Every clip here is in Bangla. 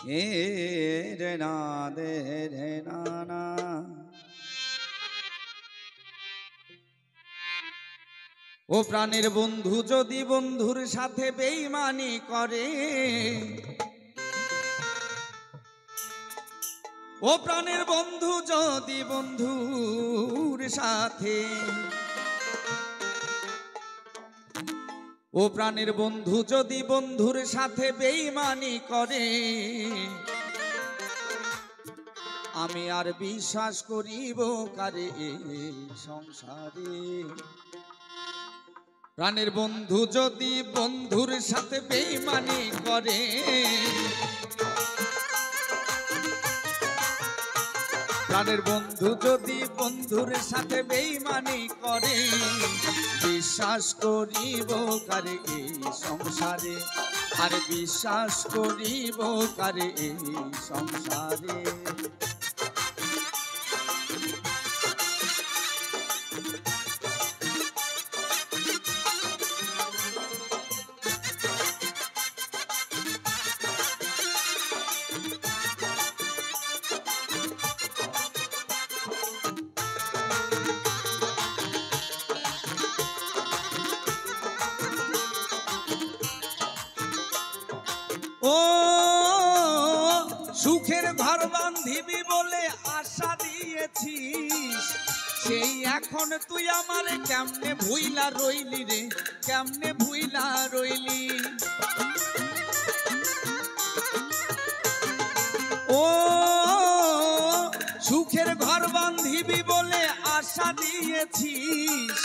এ রে না দে রে না না। ও প্রাণের বন্ধু যদি বন্ধুর সাথে বেঈমানি করে, ও প্রাণের বন্ধু যদি বন্ধুর সাথে, ও প্রাণের বন্ধু যদি বন্ধুর সাথে বেঈমানি করে, আমি আর বিশ্বাস করিব কারে সংসারে। প্রাণের বন্ধু যদি বন্ধুর সাথে বেঈমানি করে, প্রাণের বন্ধু যদি বন্ধুর সাথে বেঈমানি করে, বিশ্বাস করিব কারে এই সংসারে, আর বিশ্বাস করিব কারে এই সংসারে। ও সুখের ঘর বাঁধিবি বলে আশা দিয়েছিস, সেই এখন তুই আমার কেমনে ভুইলা রইলি রে, কেমনে ভুইলা রইলি। ও সুখের ঘর বাঁধিবি বলে আশা দিয়েছিস,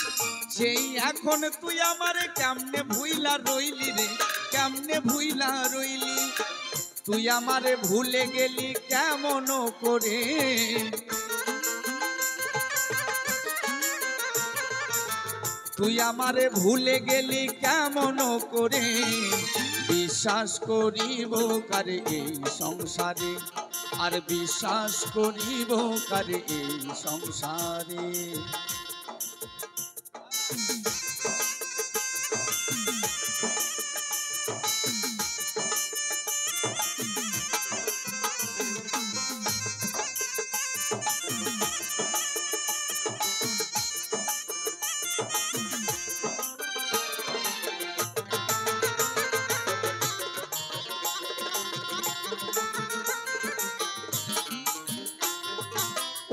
সেই এখন তুই আমার কেমনে ভুইলা রইলি রে, কেমনে ভুইলা রইলি। তুই আমারে ভুলে গেলি কেমন করে, তুই আমারে ভুলে গেলি কেমন করে। বিশ্বাস করিব কারে এই সংসারে, আর বিশ্বাস করিব কারে এই সংসারে।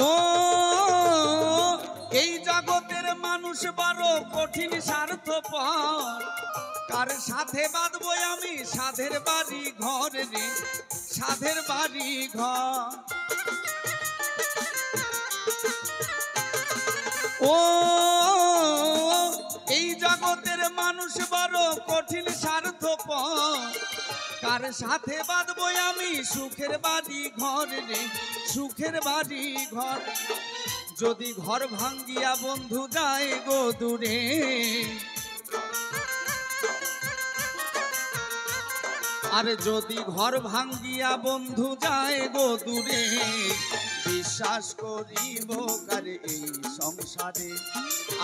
ও এই জগতের মানুষ বড় কঠিন স্বার্থপর, কার সাথে বাঁধবো আমি সাধের বাড়ি ঘর রে, সাধের বাড়ি ঘর। ও এই জগতের মানুষ বড় কঠিন স্বার্থপর, কার সাথে বাঁধবো আমি সুখের বাড়ি ঘর রে, সুখের বাড়ি ঘর। যদি ঘর ভাঙ্গিয়া বন্ধু যায় গো দূরে, আর যদি ঘর ভাঙ্গিয়া বন্ধু যায় গো দূরে, বিশ্বাস করিব কারে এই সংসারে,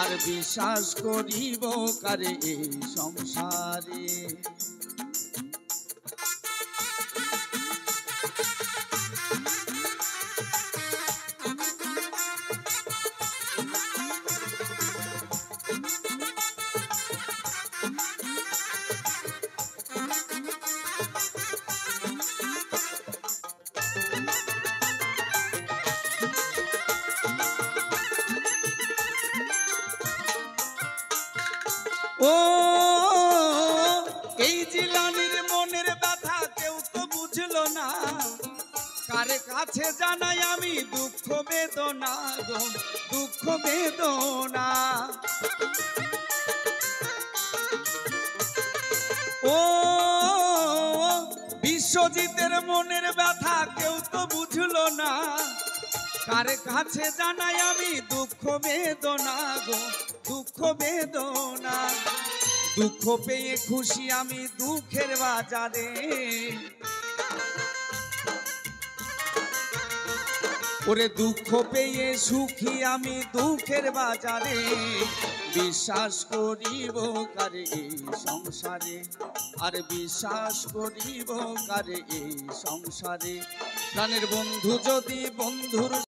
আর বিশ্বাস করিব কারে এই সংসারে। ও এই জিলানির মনের ব্যথা কেউ তো বুঝলো না, কার কাছে জানাই আমি দুঃখ বেদনা গো, দুঃখ বেদনা। ও বিশ্বজিতের মনের ব্যথা কেউ তো বুঝলো না, কার কাছে জানাই আমি দুঃখ বেদনা গো, দুঃখ বেদনা। দুঃখ পেয়ে খুশি আমি দুঃখের বাজারে, ওরে দুঃখ পেয়ে সুখী আমি দুঃখের বাজারে। বিশ্বাস করিব কারে এই সংসারে, আর বিশ্বাস করিব কারে এই সংসারে। প্রাণের বন্ধু যদি বন্ধুর